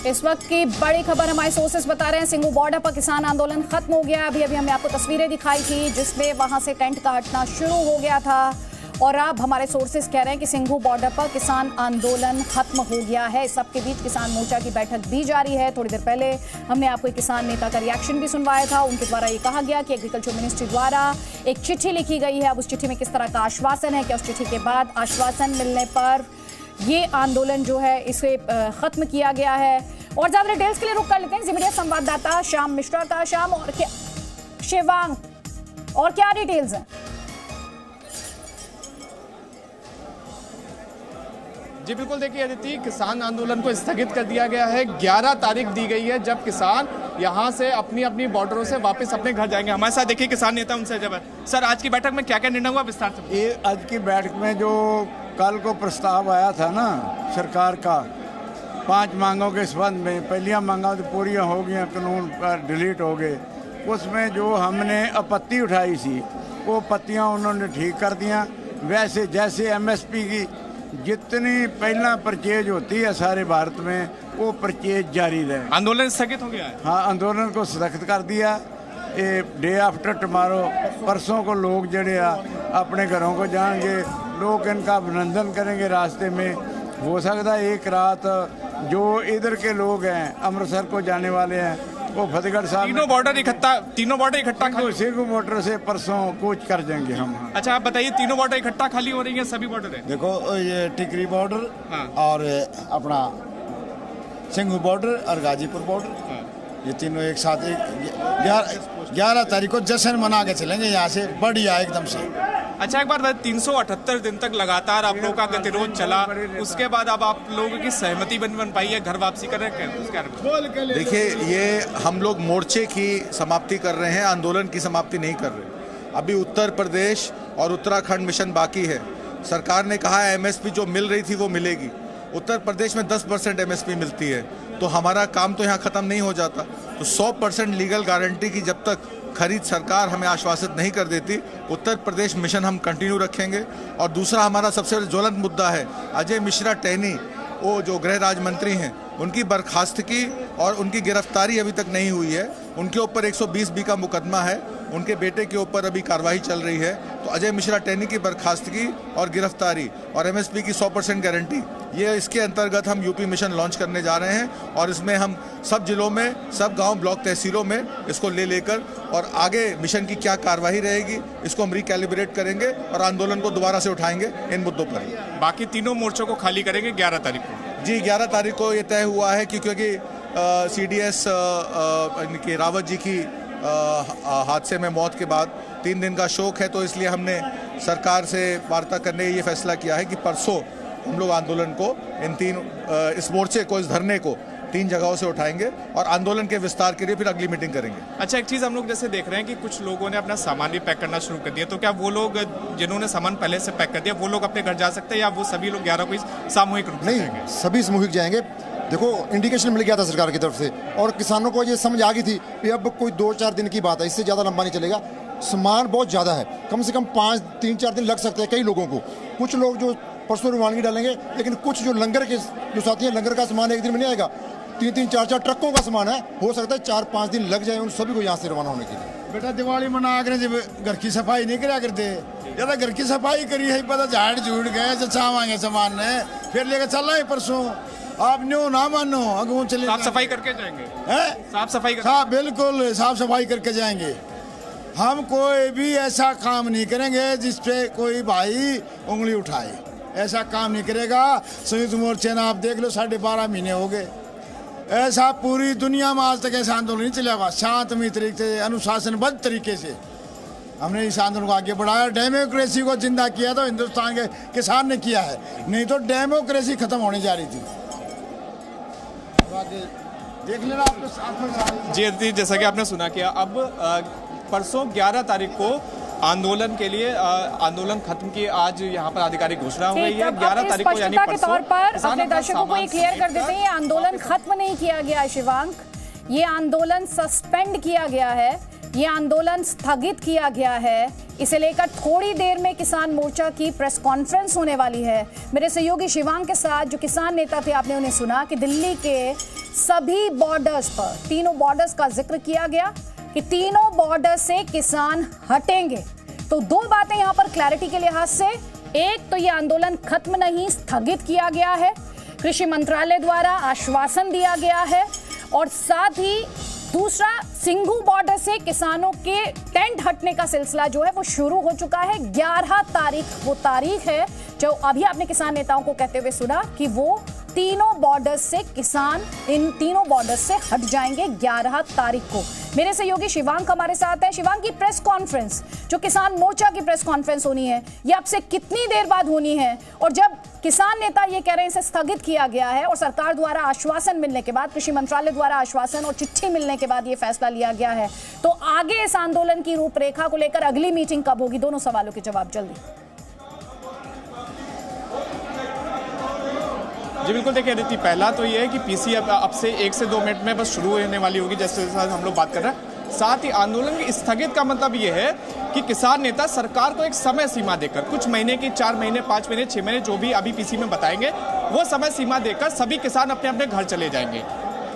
इस वक्त की बड़ी खबर हमारे सोर्सेस बता रहे हैं, सिंघू बॉर्डर पर किसान आंदोलन खत्म हो गया। अभी हमने आपको तस्वीरें दिखाई थी जिसमें वहां से टेंट का हटना शुरू हो गया था और अब हमारे सोर्सेस कह रहे हैं कि सिंघू बॉर्डर पर किसान आंदोलन खत्म हो गया है। इस सबके बीच किसान मोर्चा की बैठक भी जारी है। थोड़ी देर पहले हमने आपको एक किसान नेता का रिएक्शन भी सुनवाया था। उनके द्वारा ये कहा गया कि एग्रीकल्चर मिनिस्ट्री द्वारा एक चिट्ठी लिखी गई है। अब उस चिट्ठी में किस तरह का आश्वासन है, क्या उस चिट्ठी के बाद आश्वासन मिलने पर ये आंदोलन जो है इसे खत्म किया गया है। और ज्यादा डिटेल्स के लिए रुक कर लेते हैं जी मीडिया संवाददाता श्याम मिश्रा का। श्याम, और क्या शिवांग, और क्या डिटेल्स हैं? जी बिल्कुल, देखिए अदिति, किसान आंदोलन को स्थगित कर दिया गया है। 11 तारीख दी गई है जब किसान यहां से अपनी अपनी बॉर्डरों से वापस अपने घर जाएंगे। हमारे साथ देखिए किसान नेता, उनसे जब सर आज की बैठक में क्या क्या निर्णय हुआ विस्तार से? ये आज की बैठक में जो कल को प्रस्ताव आया था ना सरकार का 5 मांगों के संबंध में, पहलियां मांगा तो पूरी हो गई, कानून पर डिलीट हो गए। उसमें जो हमने आपत्ति उठाई थी वो आपत्तियां उन्होंने ठीक कर दिया। वैसे जैसे MSP की जितनी पहला परचेज होती है सारे भारत में, वो परचेज जारी रहे। आंदोलन स्थगित हो गया है? हाँ, आंदोलन को स्थगित कर दिया। ये डे आफ्टर टमारो, परसों को लोग जड़े अपने घरों को जाएंगे, लोग इनका अभिनंदन करेंगे। रास्ते में हो सकता है एक रात जो इधर के लोग हैं अमृतसर को जाने वाले हैं वो फतेहगढ़ साहब तीनों बॉर्डर इकट्ठा सिंघू बॉर्डर से परसों कूच कर जाएंगे हम। अच्छा, आप बताइए, तीनों बॉर्डर इकट्ठा खाली हो रही है? सभी बॉर्डर है? देखो, ये टिकरी बॉर्डर, हाँ। और अपना सिंघू बॉर्डर और गाजीपुर बॉर्डर, हाँ। ये तीनों एक साथ 11 तारीख को जश्न मना के चलेंगे यहाँ से, बढ़िया एकदम से। अच्छा, एक बार 378 दिन तक लगातार आप लोगों का गतिरोध चला, उसके बाद अब आप लोगों की सहमति बन पाई है, घर वापसी कर रहे हैं? देखिए, ये हम लोग मोर्चे की समाप्ति कर रहे हैं, आंदोलन की समाप्ति नहीं कर रहे। अभी उत्तर प्रदेश और उत्तराखंड मिशन बाकी है। सरकार ने कहा है MSP जो मिल रही थी वो मिलेगी। उत्तर प्रदेश में 10% MSP मिलती है, तो हमारा काम तो यहाँ ख़त्म नहीं हो जाता। तो 100% लीगल गारंटी की जब तक खरीद सरकार हमें आश्वासित नहीं कर देती, उत्तर प्रदेश मिशन हम कंटिन्यू रखेंगे। और दूसरा हमारा सबसे ज्वलंत मुद्दा है अजय मिश्रा टैनी, वो जो गृह राज्य मंत्री हैं, उनकी बर्खास्तगी और उनकी गिरफ्तारी अभी तक नहीं हुई है। उनके ऊपर 120B का मुकदमा है, उनके बेटे के ऊपर अभी कार्रवाई चल रही है। तो अजय मिश्रा टैनी की बर्खास्तगी और गिरफ्तारी और MSP की 100% गारंटी, ये इसके अंतर्गत हम यूपी मिशन लॉन्च करने जा रहे हैं। और इसमें हम सब जिलों में, सब गांव, ब्लॉक, तहसीलों में इसको ले लेकर और आगे मिशन की क्या कार्रवाई रहेगी इसको हम रिकैलिब्रेट करेंगे और आंदोलन को दोबारा से उठाएंगे इन मुद्दों पर। बाकी तीनों मोर्चों को खाली करेंगे 11 तारीख को? जी, 11 तारीख को ये तय हुआ है क्योंकि CDS के रावत जी की हादसे में मौत के बाद 3 दिन का शोक है, तो इसलिए हमने सरकार से वार्ता करने ये फैसला किया है कि परसों हम लोग आंदोलन को इस मोर्चे को, इस धरने को 3 जगहों से उठाएंगे और आंदोलन के विस्तार के लिए फिर अगली मीटिंग करेंगे। अच्छा, एक चीज़ हम लोग जैसे देख रहे हैं कि कुछ लोगों ने अपना सामान भी पैक करना शुरू कर दिया, तो क्या वो लोग जिन्होंने सामान पहले से पैक कर दिया वो लोग अपने घर जा सकते हैं, या वो सभी लोग 11 को सामूहिक रूप से नहीं, सभी सामूहिक जाएंगे। देखो, इंडिकेशन मिल गया था सरकार की तरफ से और किसानों को ये समझ आ गई थी कि अब कोई 2-4 दिन की बात है, इससे ज़्यादा लंबा नहीं चलेगा। सामान बहुत ज़्यादा है, कम से कम 3-4 दिन लग सकते हैं कई लोगों को। कुछ लोग जो परसों रवानगी डालेंगे, लेकिन कुछ जो लंगर के जो साथी हैं, लंगर का सामान एक दिन में नहीं आएगा। 3-3, 4-4 ट्रकों का सामान है, हो सकता है 4-5 दिन लग जाए उन सभी को यहाँ से रवाना होने के लिए। बेटा, दिवाली मना कर जब घर की सफाई नहीं करा करते, ज़्यादा घर की सफाई करी है, पता झाड़ झूठ गए चावाएंगे सामान ने, फिर लेकर चल रहे परसों। आप न्यू ना मानो, अगू चले साफ सफाई करके जाएंगे? साफ सफाई बिल्कुल साफ सफाई करके जाएंगे। हम कोई भी ऐसा काम नहीं करेंगे जिसपे कोई भाई उंगली उठाए, ऐसा काम नहीं करेगा। संयुक्त मोर्चे ने आप देख लो 12.5 महीने हो गए, ऐसा पूरी दुनिया में आज तक ऐसा आंदोलन नहीं चला हुआ। शांतमय तरीके से, अनुशासनबद्ध तरीके से हमने इस आंदोलन को आगे बढ़ाया। डेमोक्रेसी को जिंदा किया तो हिंदुस्तान के किसान ने किया है, नहीं तो डेमोक्रेसी खत्म होने जा रही थी। देख लेना आपने जी, जैसा कि आपने सुना किया, अब परसों 11 तारीख को आंदोलन के लिए आंदोलन खत्म की आज यहाँ पर आधिकारिक घोषणा हो गई है। 11 तारीख को यानी परसों के तौर पर अपने दर्शकों को ये क्लियर कर देते हैं, ये आंदोलन खत्म नहीं किया गया शिवांक, ये आंदोलन सस्पेंड किया गया है, ये आंदोलन स्थगित किया गया है। इसे लेकर थोड़ी देर में किसान मोर्चा की प्रेस कॉन्फ्रेंस होने वाली है। मेरे सहयोगी शिवांग के साथ जो किसान नेता थे, आपने उन्हें सुना कि दिल्ली के सभी बॉर्डर्स पर, तीनों बॉर्डर्स का जिक्र किया गया कि तीनों बॉर्डर से किसान हटेंगे। तो दो बातें यहां पर क्लैरिटी के लिहाज से, एक तो यह आंदोलन खत्म नहीं, स्थगित किया गया है, कृषि मंत्रालय द्वारा आश्वासन दिया गया है, और साथ ही दूसरा, सिंघू बॉर्डर से किसानों के टेंट हटने का सिलसिला जो है वो शुरू हो चुका है। 11 तारीख वो तारीख है जो अभी आपने किसान नेताओं को कहते हुए सुना कि वो तीनों बॉर्डर से किसान इन तीनों बॉर्डर से हट जाएंगे 11 तारीख को। मेरे सहयोगी शिवांक हमारे साथ है। शिवांक, की प्रेस कॉन्फ्रेंस, जो किसान मोर्चा की प्रेस कॉन्फ्रेंस होनी है, ये अब से कितनी देर बाद होनी है? और जब किसान नेता ये कह रहे हैं इसे स्थगित किया गया है और सरकार द्वारा आश्वासन मिलने के बाद, कृषि मंत्रालय द्वारा आश्वासन और चिट्ठी मिलने के बाद ये फैसला लिया गया है, तो आगे इस आंदोलन की रूपरेखा को लेकर अगली मीटिंग कब होगी? दोनों सवालों के जवाब जल्दी। जी बिल्कुल, देखिए अदिति, पहला तो ये है कि पीसी अब से 1 से 2 मिनट में बस शुरू होने वाली होगी, जैसे हम लोग बात कर रहे हैं। साथ ही आंदोलन की स्थगित का मतलब ये है कि किसान नेता सरकार को एक समय सीमा देकर, कुछ महीने की, 4 महीने, 5 महीने, 6 महीने, जो भी अभी पीसी में बताएंगे, वो समय सीमा देकर सभी किसान अपने अपने घर चले जाएंगे।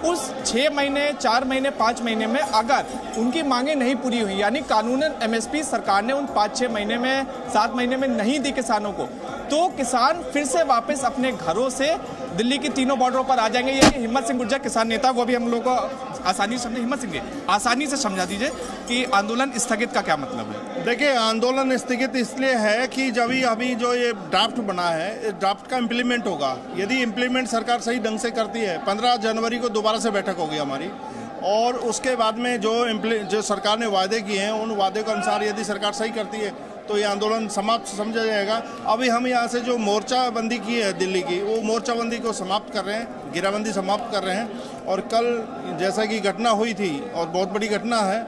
उस 6 महीने, 4 महीने, 5 महीने में अगर उनकी मांगे नहीं पूरी हुई, यानी कानूनन एमएसपी सरकार ने उन 5-6 महीने में, 7 महीने में नहीं दी किसानों को, तो किसान फिर से वापस अपने घरों से दिल्ली की तीनों बॉर्डरों पर आ जाएंगे। ये हिम्मत सिंह गुर्जर किसान नेता, वो भी हम लोग को आसानी से समझे। हिम्मत सिंह जी, आसानी से समझा दीजिए कि आंदोलन स्थगित का क्या मतलब है? देखिए, आंदोलन स्थगित इसलिए है कि जब अभी जो ये ड्राफ्ट बना है, इस ड्राफ्ट का इम्प्लीमेंट होगा। यदि इम्प्लीमेंट सरकार सही ढंग से करती है, 15 जनवरी को दोबारा से बैठक होगी हमारी, और उसके बाद में जो सरकार ने वादे किए हैं, उन वादे के अनुसार यदि सरकार सही करती है तो ये आंदोलन समाप्त समझा जाएगा। अभी हम यहाँ से जो मोर्चाबंदी की है दिल्ली की, वो मोर्चाबंदी को समाप्त कर रहे हैं, घेराबंदी समाप्त कर रहे हैं। और कल जैसा कि घटना हुई थी, और बहुत बड़ी घटना है,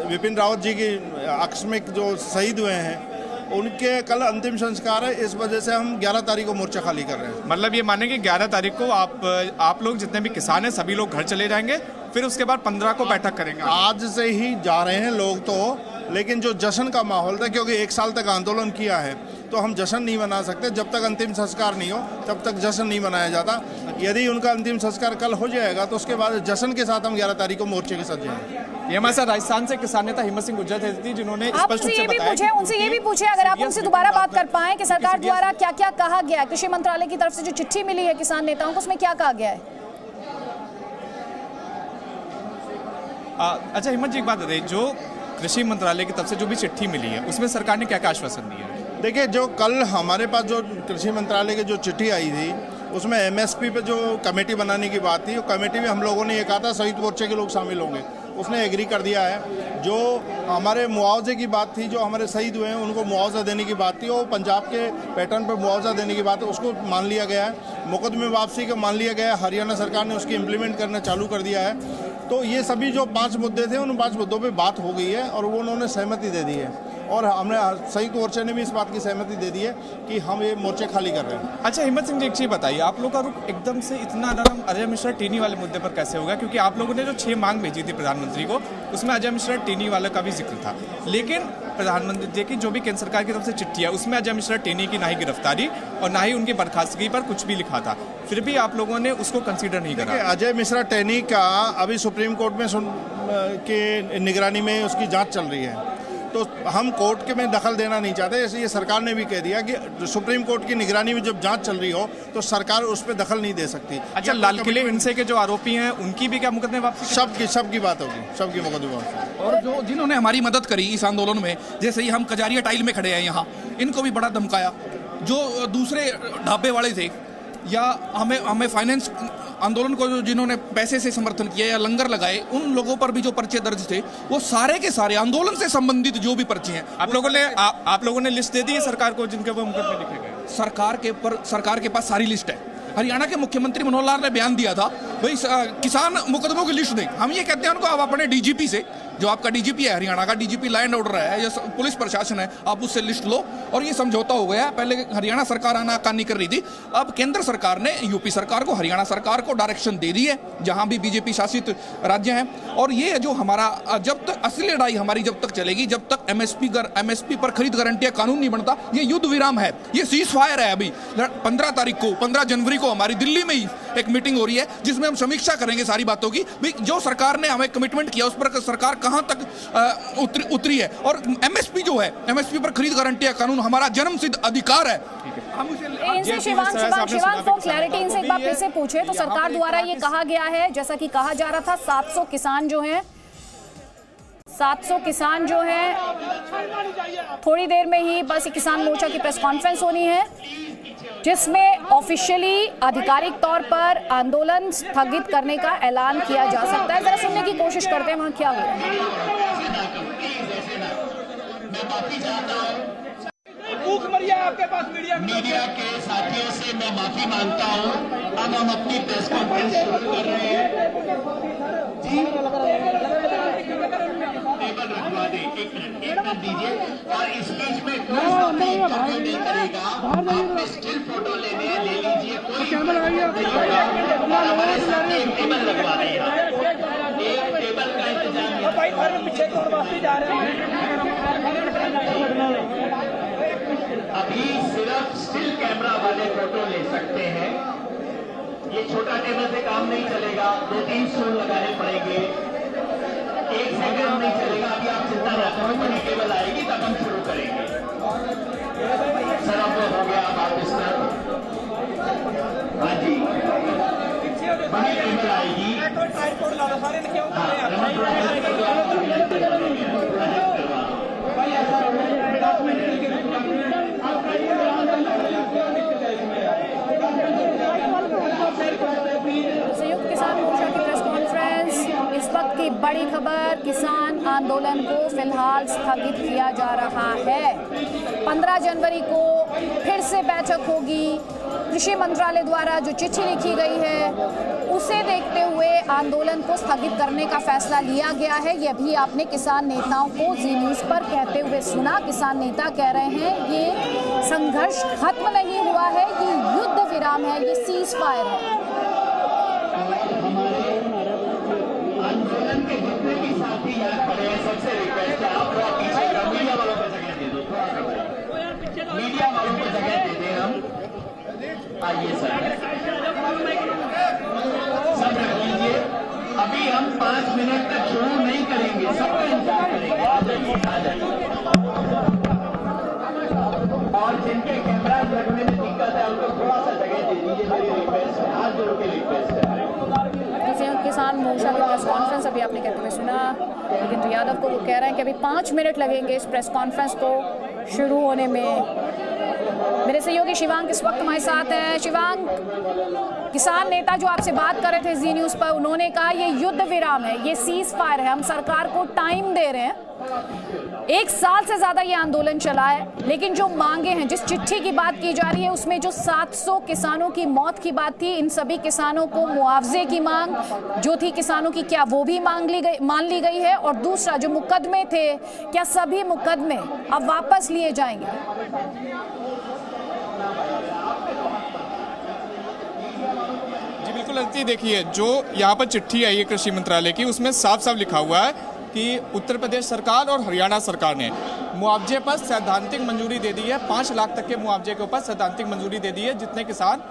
विपिन रावत जी की आकस्मिक जो शहीद हुए हैं, उनके कल अंतिम संस्कार है। इस वजह से हम 11 तारीख को मोर्चा खाली कर रहे हैं। मतलब ये माने कि 11 तारीख को आप लोग जितने भी किसान हैं सभी लोग घर चले जाएंगे, फिर उसके बाद 15 को बैठक करेंगे? आज से ही जा रहे हैं लोग तो, लेकिन जो जश्न का माहौल था, क्योंकि 1 साल तक आंदोलन किया है, तो हम जश्न नहीं मना सकते। जब तक अंतिम संस्कार नहीं हो तब तक जश्न नहीं मनाया जाता। यदि उनका अंतिम संस्कार कल हो जाएगा तो उसके बाद जश्न के साथ हम 11 तारीख को मोर्चे के साथ जाएंगे। ये हमारे साथ राजस्थान से किसान नेता हिम्मत सिंह गुर्जर थे, जिन्होंने स्पष्ट रूप से बताया। उनसे ये भी पूछे, अगर आप उनसे दोबारा बात कर पाएं कि सरकार द्वारा क्या क्या कहा गया है, कृषि मंत्रालय की तरफ से जो चिट्ठी मिली है किसान नेताओं को, उसमें क्या कहा गया है? अच्छा हिम्मत जी, एक बात बताइए, जो कृषि मंत्रालय की तरफ से जो भी चिट्ठी मिली है, उसमें सरकार ने क्या क्या आश्वासन दिया है? देखिए, जो कल हमारे पास जो कृषि मंत्रालय की जो चिट्ठी आई थी, उसमें एमएसपी पे जो कमेटी बनाने की बात थी, वो कमेटी में हम लोगों ने ये कहा था संयुक्त मोर्चे के लोग शामिल होंगे, उसने एग्री कर दिया है। जो हमारे मुआवजे की बात थी, जो हमारे शहीद हुए हैं उनको मुआवजा देने की बात थी, वो पंजाब के पैटर्न पर मुआवजा देने की बात है, उसको मान लिया गया है। मुकदमे वापसी का मान लिया गया है, हरियाणा सरकार ने उसकी इम्प्लीमेंट करना चालू कर दिया है। तो ये सभी जो 5 मुद्दे थे, उन 5 मुद्दों पे बात हो गई है और वो उन्होंने सहमति दे दी है, और हमने संयुक्त मोर्चे ने भी इस बात की सहमति दे दी है कि हम ये मोर्चे खाली कर रहे हैं। अच्छा हिम्मत सिंह जी, एक चीज़ बताइए, आप लोग का रुख एकदम से इतना नरम अजय मिश्रा टेनी वाले मुद्दे पर कैसे होगा? क्योंकि आप लोगों ने जो 6 मांग भेजी थी प्रधानमंत्री को, उसमें अजय मिश्रा टेनी वाले का भी जिक्र था, लेकिन प्रधानमंत्री जी की जो भी केंद्र सरकार की तरफ से चिट्ठी है, उसमें अजय मिश्रा टेनी की ना ही गिरफ्तारी और ना ही उनकी बर्खास्तगी पर कुछ भी लिखा था, फिर भी आप लोगों ने उसको कंसीडर नहीं करा। अजय मिश्रा टेनी का अभी सुप्रीम कोर्ट में के निगरानी में उसकी जांच चल रही है, तो हम कोर्ट के में दखल देना नहीं चाहते। इसलिए सरकार ने भी कह दिया कि सुप्रीम कोर्ट की निगरानी में जब जांच चल रही हो तो सरकार उस पर दखल नहीं दे सकती। अच्छा, लाल किले हिंसे के जो आरोपी हैं उनकी भी क्या मुकदमे वापसी? सबकी बात होगी, सबकी मुकदमे वापसी। और जो जिन्होंने हमारी मदद करी इस आंदोलन में, जैसे ही हम कजारिया टाइल में खड़े हैं यहाँ, इनको भी बड़ा धमकाया। जो दूसरे ढाबे वाले थे या हमें फाइनेंस आंदोलन को जिन्होंने पैसे से समर्थन किया या लंगर लगाए, उन लोगों पर भी जो पर्चे दर्ज थे, वो सारे के सारे आंदोलन से संबंधित जो भी पर्चे हैं, आप लोगों ने लिस्ट दे दी है सरकार को जिनके वो मुकदमे लिखे गए? सरकार के पास सारी लिस्ट है। हरियाणा के मुख्यमंत्री मनोहर लाल ने बयान दिया था, भाई किसान मुकदमों की लिस्ट दें। हम ये कहते हैं उनको, आप अपने डीजीपी से, जो आपका डीजीपी है हरियाणा का, डीजीपी लैंड ऑर्डर है या पुलिस प्रशासन है, आप उससे लिस्ट लो। और ये समझौता हो गया। पहले हरियाणा सरकार आनाकानी कर रही थी, अब केंद्र सरकार ने यूपी सरकार को, हरियाणा सरकार को डायरेक्शन दे दी है, जहां भी बीजेपी शासित राज्य हैं। और ये जो हमारा, जब तक असली लड़ाई हमारी जब तक चलेगी, जब तक एमएसपी पर खरीद गारंटी कानून नहीं बनता, ये युद्ध विराम है, ये सीज फायर है। अभी 15 तारीख को, 15 जनवरी को हमारी दिल्ली में ही एक मीटिंग हो रही है जिसमें हम समीक्षा करेंगे सारी बातों की, भी जो सरकार ने हमें कमिटमेंट किया उस पर सरकार कहां तक उतरी है। और एमएसपी जो है, एमएसपी पर खरीद गारंटी का कानून हमारा जन्मसिद्ध अधिकार है। इनसे शिवांग फॉर क्लैरिटी इनसे एक बार फिर से पूछे तो सरकार द्वारा ये कहा गया है, जैसा कि कहा जा रहा था 700 किसान जो हैं थोड़ी देर में ही बस किसान मोर्चा की प्रेस कॉन्फ्रेंस होनी है जिसमें ऑफिशियली आधिकारिक तौर पर आंदोलन स्थगित करने का ऐलान किया जा सकता है। जरा सुनने की कोशिश करते हैं वहां क्या हो रहा है। आपके पास मीडिया के साथियों से मैं माफी मांगता हूं। अब हम अपनी प्रेस कॉन्फ्रेंस शुरू कर रहे हैं। टेबल रखवा दे, एक मिनट दीजिए। और इस बीच में कोई इंटरव्यू नहीं करेगा। आपने स्टिल फोटो लेने ले लीजिए, कोई हमारे सामने एक टेबल लगवा दे। एक टेबल का इंतजाम पीछे जा रहे हैं। अभी सिर्फ स्टिल कैमरा वाले फोटो ले सकते हैं। ये छोटा टेबल से काम नहीं चलेगा, 2-3 स्टूल लगाने पड़ेंगे, 1 सेकंड नहीं चलेगा। अभी आप चिंता न करो, बड़ी टेबल आएगी तब हम शुरू करेंगे। सर अब हो गया, आप इस तरह हाँ जी बड़ी टेबल आएगी। संयुक्त किसान मोर्चा की प्रेस कॉन्फ्रेंस, इस वक्त की बड़ी खबर, किसान आंदोलन को फिलहाल स्थगित किया जा रहा है। 15 जनवरी को फिर से बैठक होगी। कृषि मंत्रालय द्वारा जो चिट्ठी लिखी गई है उसे देखते हुए आंदोलन को स्थगित करने का फैसला लिया गया है। यह भी आपने किसान नेताओं को जी न्यूज़ पर कहते हुए सुना। किसान नेता कह रहे हैं ये संघर्ष खत्म नहीं हुआ है, ये युद्ध विराम है, ये सीज फायर है। आंदोलन के जितने भी साथी यहाँ खड़े हैं सबसे रिक्वेस्ट है आप लोग पीछे मीडिया वालों को जगह दे दो, थोड़ा सा मीडिया वालों को जगह दे दें। हम आइए सर, सब रख लीजिए। अभी हम 5 मिनट तक शुरू नहीं करेंगे, सबका इंतजार करेंगे। आ जाइए। और जिनके कैमरा रखने में दिक्कत है उनको थोड़ा सा जगह दे दीजिए, मेरी रिक्वेस्ट है, हाथ जोड़ के रिक्वेस्ट है। किसान मोर्चा की प्रेस कॉन्फ्रेंस अभी आपने कहते हुए सुना, लेकिन यादव को वो कह रहे हैं कि अभी 5 मिनट लगेंगे इस प्रेस कॉन्फ्रेंस को शुरू होने में। मेरे सहयोगी शिवांग इस वक्त हमारे साथ हैं। शिवांग, किसान नेता जो आपसे बात कर रहे थे जी न्यूज़ पर, उन्होंने कहा ये युद्ध विराम है, ये सीज फायर है, हम सरकार को टाइम दे रहे हैं। 1 साल से ज्यादा ये आंदोलन चला है, लेकिन जो मांगे हैं, जिस चिट्ठी की बात की जा रही है उसमें जो 700 किसानों की मौत की बात थी, इन सभी किसानों को मुआवजे की मांग जो थी किसानों की, क्या वो भी मान ली गई है? और दूसरा, जो मुकदमे थे, क्या सभी मुकदमे अब वापस लिए जाएंगे? जी बिल्कुल अदिति, देखिए जो यहाँ पर चिट्ठी आई है कृषि मंत्रालय की, उसमें साफ साफ लिखा हुआ है कि उत्तर प्रदेश सरकार और हरियाणा सरकार ने मुआवजे पर सैद्धांतिक मंजूरी दे दी है। 5 लाख तक के मुआवजे के ऊपर सैद्धांतिक मंजूरी दे दी है जितने किसान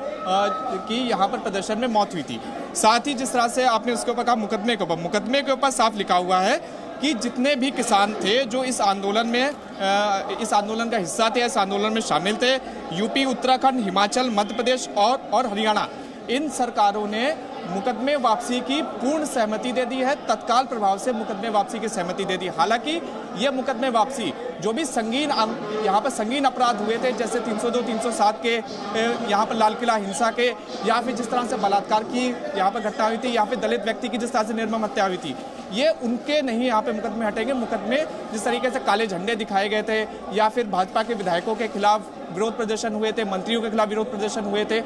की यहाँ पर प्रदर्शन में मौत हुई थी। साथ ही जिस तरह से आपने उसके ऊपर कहा मुकदमे के ऊपर साफ लिखा हुआ है कि जितने भी किसान थे जो इस आंदोलन का हिस्सा थे, इस आंदोलन में शामिल थे, यूपी, उत्तराखंड, हिमाचल, मध्य प्रदेश और हरियाणा, इन सरकारों ने मुकदमे वापसी की पूर्ण सहमति दे दी है, तत्काल प्रभाव से मुकदमे वापसी की सहमति दे दी। हालांकि ये मुकदमे वापसी जो भी यहाँ पर संगीन अपराध हुए थे, जैसे 302, 307 के यहाँ पर लाल किला हिंसा के, या फिर जिस तरह से बलात्कार की यहाँ पर घटना हुई थी, या फिर दलित व्यक्ति की जिस तरह से निर्मम हत्या हुई थी, ये उनके नहीं यहाँ पे मुकदमे हटेंगे। मुकदमे जिस तरीके से काले झंडे दिखाए गए थे, या फिर भाजपा के विधायकों के खिलाफ विरोध प्रदर्शन हुए थे, मंत्रियों के खिलाफ विरोध प्रदर्शन हुए थे,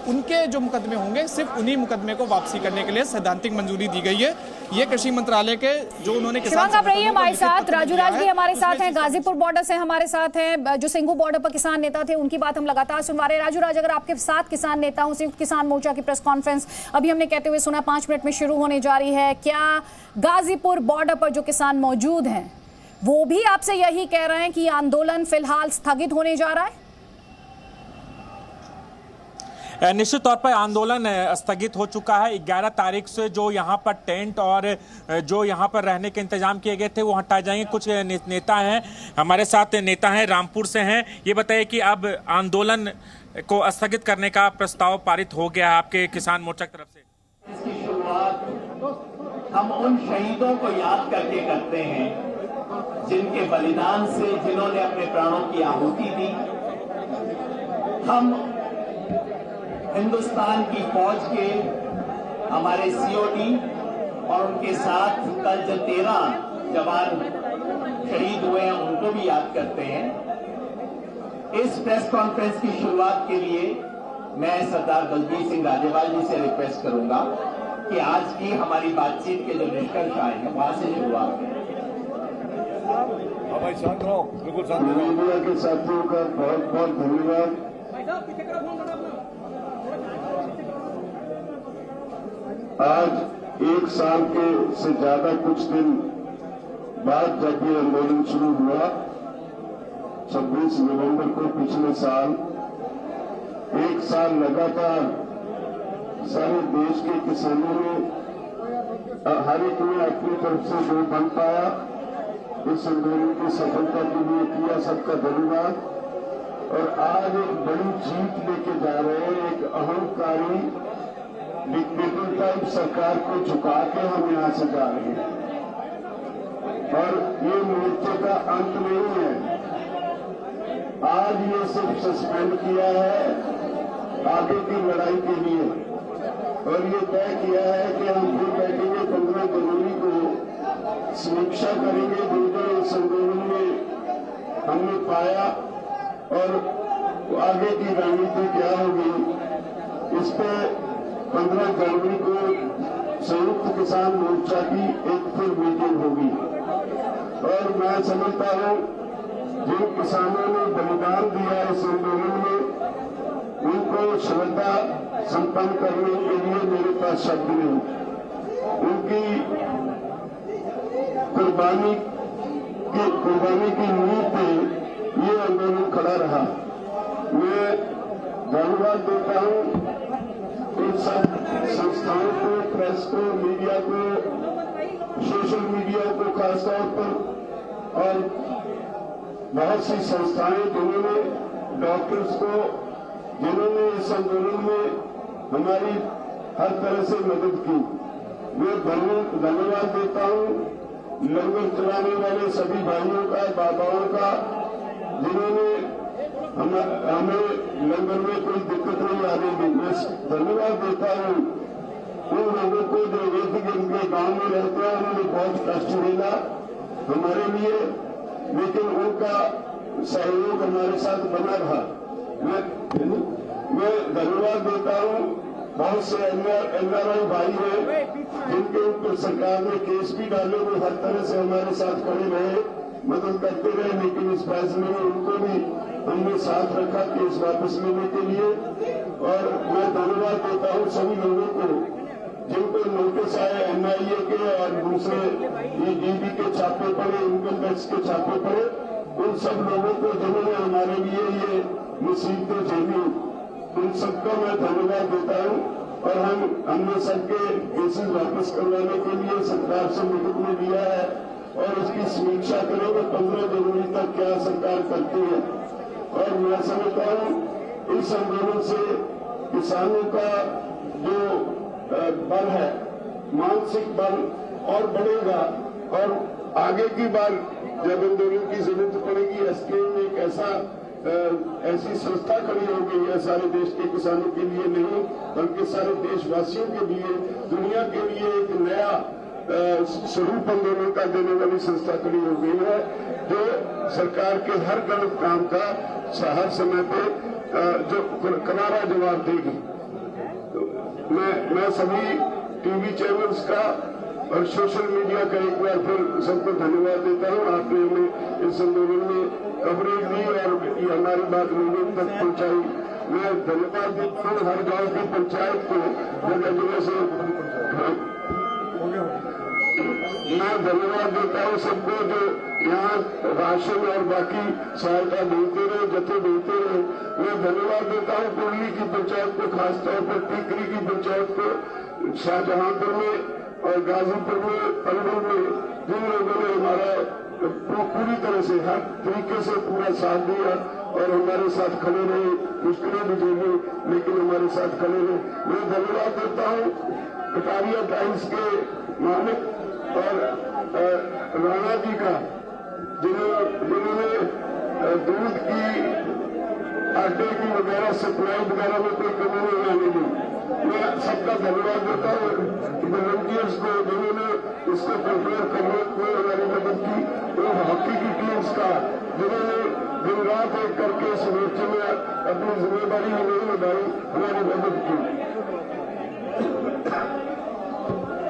उनके जो मुकदमे होंगे सिर्फ उन्हीं मुकदमे को वापसी करने के लिए सैद्धांतिक मंजूरी दी गई है। ये कृषि मंत्रालय के जो उन्होंने शिवांग आप रहिए हमारे साथ, राजू राज भी हमारे साथ हैं, गाजीपुर बॉर्डर से हमारे साथ हैं, जो सिंघू बॉर्डर पर किसान नेता थे, उनकी बात हम लगातार सुनवा रहे हैं। राजू राज, अगर आपके साथ किसान नेताओं से किसान मोर्चा की प्रेस कॉन्फ्रेंस अभी हमने कहते हुए सुना 5 मिनट में शुरू होने जा रही है, क्या गाजीपुर बॉर्डर पर जो किसान मौजूद हैं वो भी आपसे यही कह रहे हैं कि आंदोलन फिलहाल स्थगित होने जा रहा है? निश्चित तौर पर आंदोलन स्थगित हो चुका है। 11 तारीख से जो यहाँ पर टेंट और जो यहाँ पर रहने के इंतजाम किए गए थे वो हटाए जाएंगे। कुछ नेता हैं हमारे साथ, नेता हैं रामपुर से हैं। ये बताइए कि अब आंदोलन को स्थगित करने का प्रस्ताव पारित हो गया है आपके किसान मोर्चा की तरफ से। इसकी शुरुआत हम उन शहीदों को याद करके करते हैं जिनके बलिदान से, जिन्होंने अपने प्राणों की आहुति दी। हम हिंदुस्तान की फौज के हमारे सीओडी और उनके साथ कल जो 13 जवान शहीद हुए हैं उनको भी याद करते हैं। इस प्रेस कॉन्फ्रेंस की शुरुआत के लिए मैं सरदार बलबीर सिंह राजेवाल जी से रिक्वेस्ट करूंगा कि आज की हमारी बातचीत के जो निष्कर्ष आए हैं वहां से शुरुआत करें। मीडिया के साथियों का बहुत बहुत धन्यवाद। आज 1 साल के से ज्यादा कुछ दिन बाद जब ये आंदोलन शुरू हुआ, 26 नवंबर को पिछले साल, 1 साल लगातार सारे देश के किसानों ने हर एक ने अपनी तरफ से जो बन पाया इस आंदोलन की सफलता के लिए किया, सबका धन्यवाद। और आज एक बड़ी जीत लेके जा रहे हैं, एक अहंकारी डिक्टेटर टाइप सरकार को झुका के हम यहाँ से जा रहे हैं। और ये मोर्चे का अंत नहीं है, आज ये सिर्फ सस्पेंड किया है आगे की लड़ाई के लिए, और ये तय किया है कि हम फिर बैठेंगे 15 जनवरी को समीक्षा करेंगे जो इस आंदोलन में हमने पाया और आगे की रणनीति क्या होगी। इस पे 15 जनवरी को संयुक्त किसान मोर्चा की एक फिर मीटिंग होगी। और मैं समझता हूँ जिन किसानों ने बलिदान दिया इस आंदोलन में, उनको श्रद्धा संपन्न करने के लिए मेरे पास शब्द नहीं। उनकी कुर्बानी की नींव पे ये आंदोलन खड़ा रहा। मैं धन्यवाद देता हूँ इन सब संस्थाओं को, प्रेस को, मीडिया को, सोशल मीडिया को खासतौर पर, और बहुत सी संस्थाएं जिन्होंने, डॉक्टर्स को, जिन्होंने इस आंदोलन में हमारी हर तरह से मदद की। मैं धन्यवाद देता हूँ लंगर चलाने वाले सभी भाइयों का, बाबाओं का, जिन्होंने हमें लंगर में कोई दिक्कत नहीं आने दी। मैं धन्यवाद देता हूँ उन लोगों को जो इनके गांव में रहते हैं, उन्होंने बहुत कष्ट झेला हमारे लिए, लेकिन उनका सहयोग हमारे साथ बना रहा। मैं धन्यवाद देता हूँ बहुत से एनआरआई भाई हैं जिनके ऊपर सरकार ने केस भी डाले, वो हर तरह से हमारे साथ खड़े रहे, मदद करते रहे, लेकिन इस फैसले में उनको भी हमने साथ रखा केस वापस लेने के लिए। और मैं धन्यवाद देता हूँ सभी लोगों को जिनको नोटिस आए एनआईए के और दूसरे ईडी के छापे पड़े, इनकम टैक्स के छापे पड़े, उन सब लोगों को जिन्होंने हमारे लिए ये मुसीबतें झेली, उन सबका मैं धन्यवाद देता हूँ। और हमने सबके केसेस वापस करवाने के लिए सरकार से लिखित में दिया है और इसकी समीक्षा करेंगे 15 जनवरी तक क्या सरकार करती है। और मैं समझता हूँ इस आंदोलन से किसानों का जो बल है, मानसिक बल और बढ़ेगा, और आगे की बार जब आंदोलन की जरूरत पड़ेगी, एसकेएम में एक ऐसी संस्था खड़ी हो गई है सारे देश के किसानों के लिए नहीं बल्कि सारे देशवासियों के लिए, दुनिया के लिए एक नया स्वरूप आंदोलन का देने वाली संस्था खड़ी हो गई है, जो सरकार के हर गलत काम का हर समय पे जो करारा जवाब देगी। तो मैं सभी टीवी चैनल्स का और सोशल मीडिया का एक बार फिर सबको धन्यवाद देता हूँ। आपने हमें इस आंदोलन में कवरेज दी और ये हमारी बात लोगों तक पहुँचाई। मैं धन्यवाद देता हूँ हर गांव की पंचायत को, जगह जगह से मैं धन्यवाद देता हूँ सबको जो यहाँ राशन और बाकी सहायता मिलते रहे, जत्थे मिलते रहे। मैं धन्यवाद देता हूँ कुर्ली की पंचायत को, खासतौर पर टीकरी की पंचायत को, शाहजहांपुर में और गाजीपुर में, अलवर में, जिन लोगों ने हमारा पूरी तरह से हर तरीके से पूरा साथ दिया और हमारे साथ खड़े रहे। मुश्किलें भी झेली लेकिन हमारे साथ खड़े रहे। मैं धन्यवाद देता हूँ कटारिया टाइम्स के मालिक और राणा जी का, जिन्होंने दूध की, आटे की वगैरह सप्लाई वगैरह में कोई कमी नहीं आने दी। मैं सबका धन्यवाद देता हूँ वॉलंटियर्स को, जिन्होंने इसको प्रिपेयर करने में हमारी मदद की, और हॉकी की टीम्स का, जिन्होंने दिन रात एक करके इस मोर्चे में अपनी जिम्मेदारी नहीं निभाई, हमारी मदद की।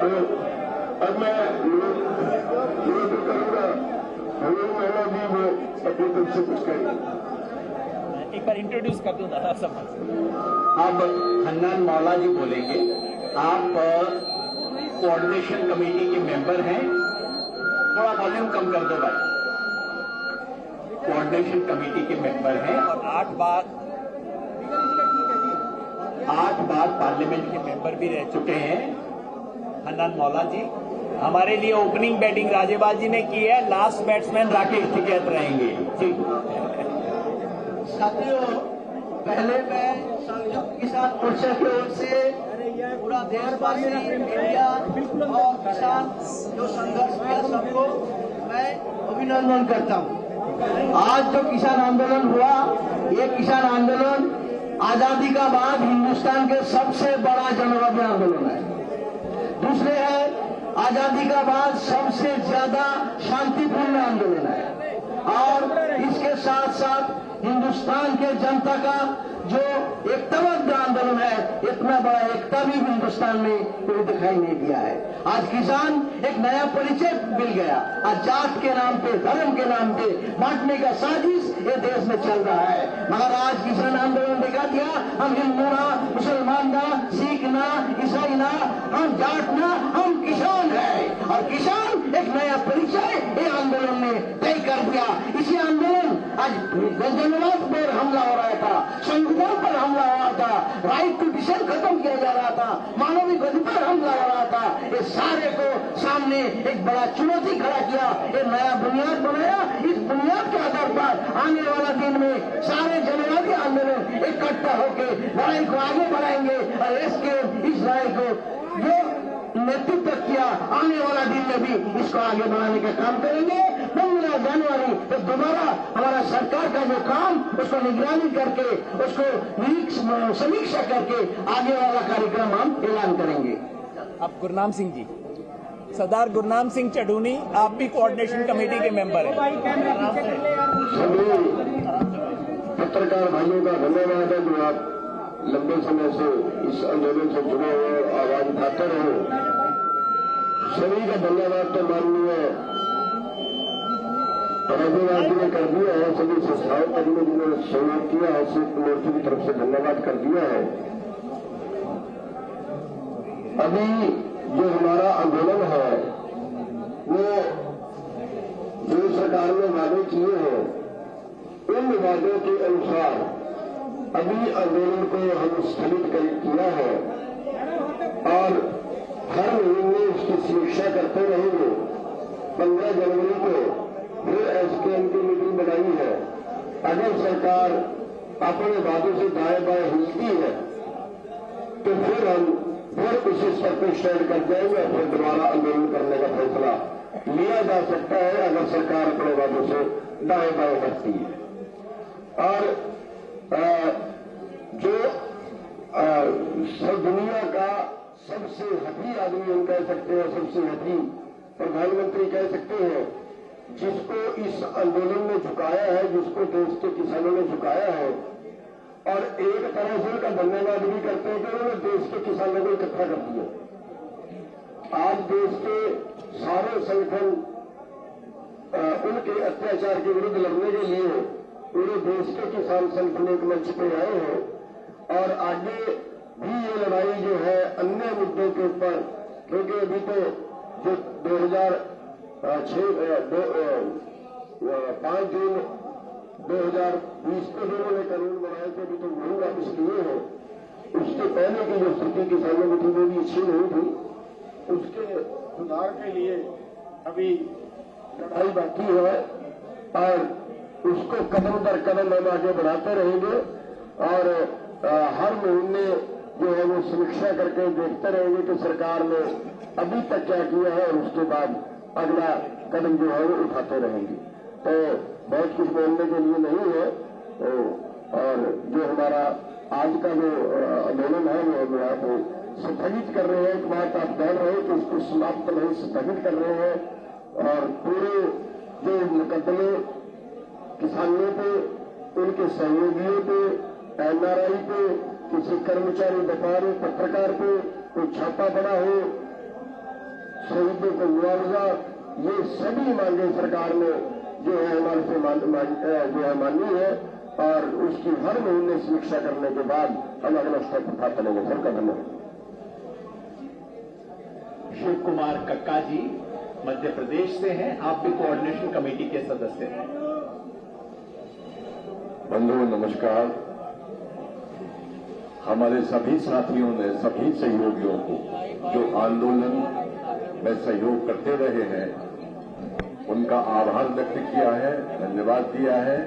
तो अब मैं निवेदन करूंगा हमें महिला जी वो अपनी तरफ से कुछ करेंगे। एक बार इंट्रोड्यूस कर दूं दादा सब। अब हन्नान मौला जी बोलेंगे। आप कोऑर्डिनेशन कमेटी के मेंबर हैं, थोड़ा वॉल्यूम कम कर दो भाई। कोऑर्डिनेशन कमेटी के मेंबर हैं और 8 बार पार्लियामेंट के मेंबर भी रह चुके हैं हन्नान मौला जी। हमारे लिए ओपनिंग बैटिंग राजेबाल जी ने की है, लास्ट बैट्समैन राकेश टिकैत रहेंगे। ठीक साथियों, पहले मैं संयुक्त किसान मोर्चा की ओर से पूरा देशवासी, मीडिया और किसान जो संघर्ष किया सबको मैं अभिनंदन करता हूँ। आज जो किसान आंदोलन हुआ, ये किसान आंदोलन आजादी का बाद हिंदुस्तान के सबसे बड़ा जनवादी आंदोलन है। दूसरे है आजादी का बाद सबसे ज्यादा शांतिपूर्ण आंदोलन है। और इसके साथ साथ हिंदुस्तान के जनता का जो एकताबद्ध आंदोलन है, इतना बड़ा एकता भी हिंदुस्तान में कोई दिखाई नहीं दिया है। आज किसान एक नया परिचय मिल गया। आज जात के नाम पे, धर्म के नाम पे बांटने का साजिश ये देश में चल रहा है। मगर आज किसान आंदोलन दिखा दिया, हम हिंदू ना, मुसलमान ना, सिख ना, ईसाई ना, हम जाट ना, हम किसान है। और किसान एक नया परिचय ये आंदोलन ने तय कर दिया। इसी आंदोलन आज जनवाद पर हमला हो रहा था, संविधान पर हमला हो रहा था, राइट टू डिसीजन खत्म किया जा रहा था, मानविक अधिकार हमला हो रहा था। ये सारे को सामने एक बड़ा चुनौती खड़ा किया, एक नया बुनियाद बनाया। इस बुनियाद के आधार पर आने वाला दिन में सारे जनवादी आंदोलन इकट्ठा होकर लड़ाई को आगे बढ़ाएंगे और इसके इस लड़ाई को जो नेतृत्व किया, आने वाला दिन में भी इसको आगे बढ़ाने का काम करेंगे। 15 जनवरी तो दोबारा हमारा सरकार का जो काम, उसको निगरानी करके, उसको समीक्षा करके आगे वाला कार्यक्रम हम ऐलान करेंगे। अब गुरनाम सिंह जी, सरदार गुरनाम सिंह चढ़ूनी, आप भी कोऑर्डिनेशन कमेटी के मेंबर हैं। सभी पत्रकार भाइयों का धन्यवाद है जो आप लंबे समय से इस आंदोलन से जुड़े हुए, आवाज उठाते रहे। सभी का धन्यवाद तो माननीय राजेवाल जी ने कर दिया है, सभी संस्थाओं कर्मियों जिन्होंने सहयोग किया है, संयुक्त मोर्चे की तरफ से धन्यवाद कर दिया है। अभी जो हमारा आंदोलन है वो जो सरकार ने वादे किए हैं, उन वादों के अनुसार अभी आंदोलन को हम स्थगित किया है और हर महीने इसकी समीक्षा करते रहेंगे। 15 जनवरी को फिर एसकेएम की मीटिंग बनाई है। अगर सरकार अपने वादों से दाएं बाएं हिलती है तो फिर हम उसी स्तर पर स्टैंड कर जाएंगे और फिर दोबारा आंदोलन करने का फैसला लिया जा सकता है अगर सरकार अपने वादों से दाएं बाएं हटती है। और जो दुनिया का सबसे हठी आदमी हम कह सकते हैं, सबसे हठी प्रधानमंत्री कह सकते हैं, जिसको इस आंदोलन ने झुकाया है, जिसको देश के किसानों ने झुकाया है। और एक तरह से उनका धन्यवाद भी करते हैं कि उन्होंने देश के किसानों को इकट्ठा कर दिया। आज देश के सारे संगठन उनके अत्याचार के विरुद्ध लड़ने के लिए पूरे देश के किसान संगठन एक मंच पे आए हैं और आगे भी ये लड़ाई जो है अन्य मुद्दों के ऊपर, क्योंकि अभी तो जो 5 जून 2020 को लोगों ने कानून बनाए थे, अभी तो वही वापस लिए हैं। उसके पहले की जो स्थिति किसानों की थी वो भी अच्छी नहीं थी। उसके सुधार के लिए अभी लड़ाई बाकी है और उसको कदम दर कदम हम आगे बढ़ाते रहेंगे और हर महीने जो है वो समीक्षा करके देखते रहेंगे कि सरकार ने अभी तक क्या किया है और उसके बाद अगला कदम जो है वो उठाते रहेंगे। तो बहुत कुछ बोलने के लिए नहीं है और जो हमारा आज का जो आंदोलन है वो आप स्थगित कर रहे हैं। एक बात आप जान रहे हैं कि इसको समाप्त नहीं स्थगित कर रहे हैं और पूरे जो मुकदमे किसानों पे, उनके सहयोगियों पे, NRI पे, किसी कर्मचारी, व्यापारी, पत्रकार पे कोई छापा बना हो, शहीदों को मुआवजा, ये सभी मांगे सरकार ने जो है हमारे से जो है मानी है और उसकी हर महीने समीक्षा करने के बाद हम अगला स्टेप उठा चलेंगे। सर का धन्यवाद। शिव कुमार कक्का जी मध्य प्रदेश से हैं, आप भी कोऑर्डिनेशन कमेटी के सदस्य हैं। बंधुओं नमस्कार। हमारे सभी साथियों ने, सभी सहयोगियों को जो आंदोलन में सहयोग करते रहे हैं उनका आभार व्यक्त किया है, धन्यवाद दिया है।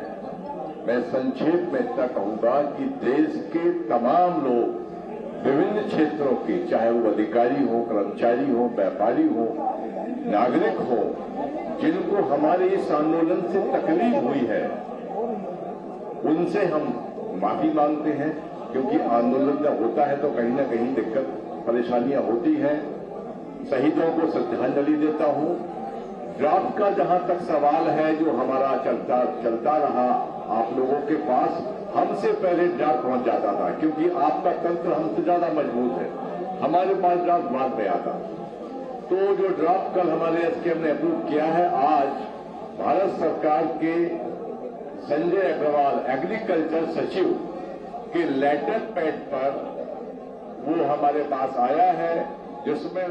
मैं संक्षेप में इतना कहूंगा कि देश के तमाम लोग विभिन्न क्षेत्रों के, चाहे वो अधिकारी हो, कर्मचारी हो, व्यापारी हो, नागरिक हो, जिनको हमारे इस आंदोलन से तकलीफ हुई है, उनसे हम माफी मांगते हैं क्योंकि आंदोलन जब होता है तो कहीं न कहीं दिक्कत परेशानियां होती हैं। शहीदों को श्रद्धांजलि देता हूं। ड्राफ्ट का जहां तक सवाल है जो हमारा चलता रहा आप लोगों के पास, हमसे पहले ड्राफ्ट पहुंच जाता था क्योंकि आपका तंत्र हमसे ज्यादा मजबूत है, हमारे पास ड्राफ्ट बाद में आता। तो जो ड्राफ्ट कल हमारे SKM ने अप्रूव किया है, आज भारत सरकार के संजय अग्रवाल एग्रीकल्चर सचिव के लेटर पैड पर वो हमारे पास आया है, जिसमें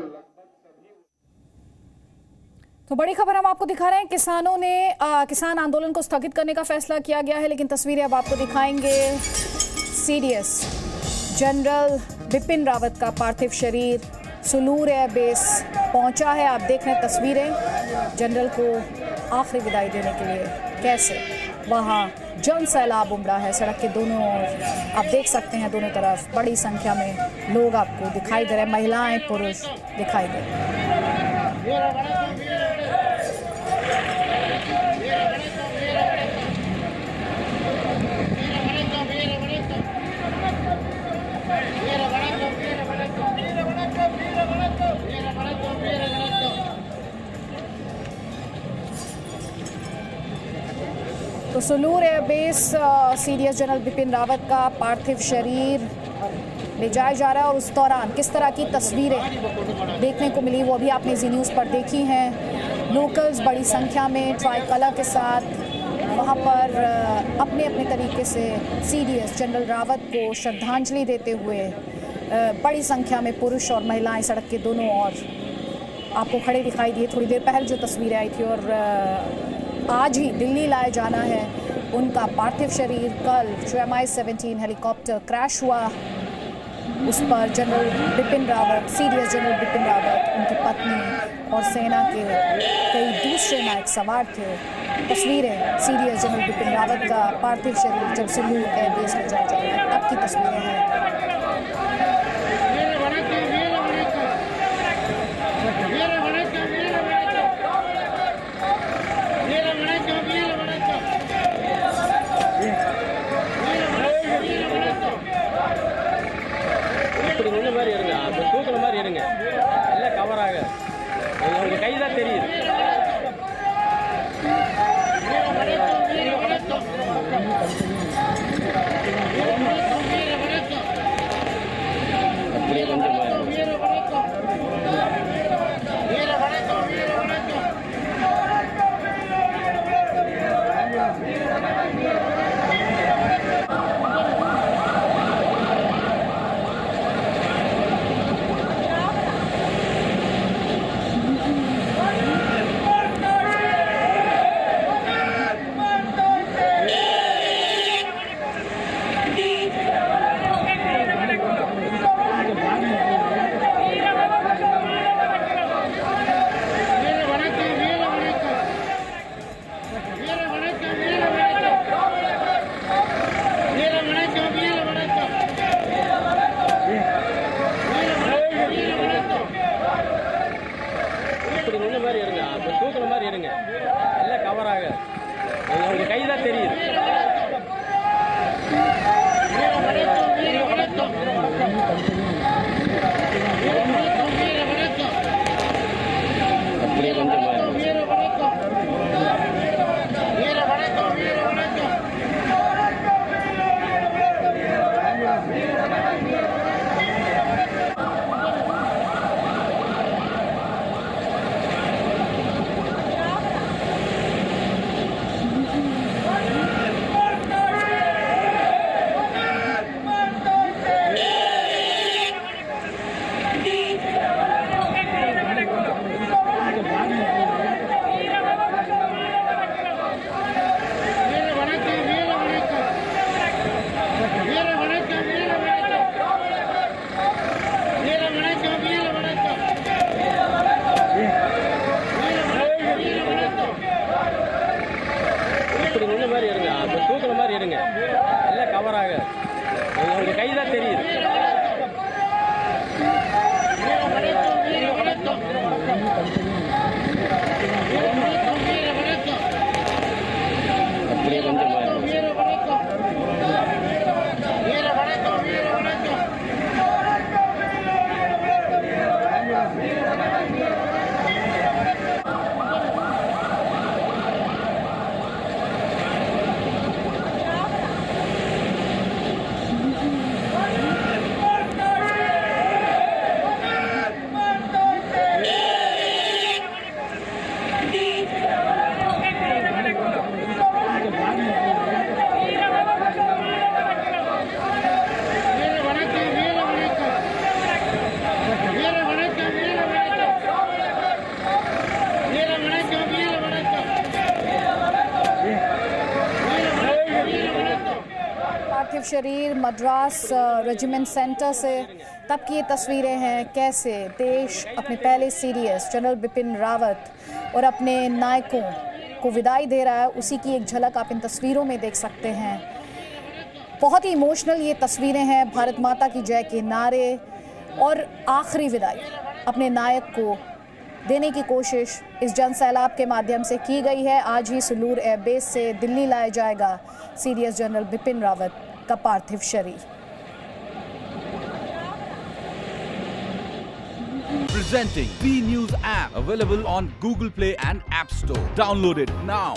तो बड़ी खबर हम आपको दिखा रहे हैं। किसानों ने किसान आंदोलन को स्थगित करने का फैसला किया गया है, लेकिन तस्वीरें अब आपको दिखाएंगे। CDS जनरल बिपिन रावत का पार्थिव शरीर सुलूर एयरबेस पहुंचा है। आप देख रहे हैं तस्वीरें जनरल को आखिरी विदाई देने के लिए कैसे वहां जन सैलाब उमड़ा है सड़क के दोनों ओर। आप देख सकते हैं दोनों तरफ बड़ी संख्या में लोग आपको दिखाई दे रहे हैं, महिलाएं, पुरुष दिखाई दे रहे हैं। तो Sulur airbase CDS general Bipin Rawat का पार्थिव शरीर ले जाया जा रहा है और उस दौरान किस तरह की तस्वीरें देखने को मिली वो भी आपने जी न्यूज़ पर देखी हैं। लोकल्स बड़ी संख्या में ट्राई कलर के साथ वहां पर अपने अपने तरीके से CDS जनरल रावत को श्रद्धांजलि देते हुए बड़ी संख्या में पुरुष और महिलाएं सड़क के दोनों ओर आपको खड़े दिखाई दिए। थोड़ी देर पहले जो तस्वीरें आई थी और आज ही दिल्ली लाया जाना है उनका पार्थिव शरीर। कल जो Mi-17 हेलीकॉप्टर क्रैश हुआ उस पर general Bipin Rawat, CDS general Bipin Rawat, उनकी पत्नी और सेना के कई दूसरे नायक सवार थे। तस्वीरें CDS जनरल बिपिन रावत का पार्थिव शरीर जब सुलूर एयरबेस ले जाया जाएगा तब की तस्वीरें हैं। மாதிரி இருங்க, தூக்குற மாதிரி இருங்க, எல்லாம் கவர் ஆக உங்களுக்கு கை தான் தெரியுது. அப்படியே கொஞ்சம் இப்படி நின்ன மாதிரி இருங்க, அப்படி தூக்குற மாதிரி இருங்க, எல்லாம் கவர் ஆக உங்க கை தான் தெரியுது. அப்படி கொஞ்சம் இப்படி நின்ன மாதிரி இருங்க, அப்படி தூக்குற மாதிரி இருங்க, எல்லாம் கவர் ஆக உங்க கை தான் தெரியுது. அப்படி கொஞ்சம் पार्थिव शरीर मद्रास रेजिमेंट सेंटर से तब की ये तस्वीरें हैं, कैसे देश अपने पहले सीडीएस जनरल बिपिन रावत और अपने नायकों को विदाई दे रहा है। उसी की एक झलक आप इन तस्वीरों में देख सकते हैं। बहुत ही इमोशनल ये तस्वीरें हैं, भारत माता की जय के नारे और आखिरी विदाई अपने नायक को देने की कोशिश इस जन सैलाब के माध्यम से की गई है। आज ही सुलूर एयरबेस से दिल्ली लाया जाएगा सीडीएस जनरल बिपिन रावत का पार्थिव शरीर। Presenting V News app, available on Google Play and App Store. Download it now.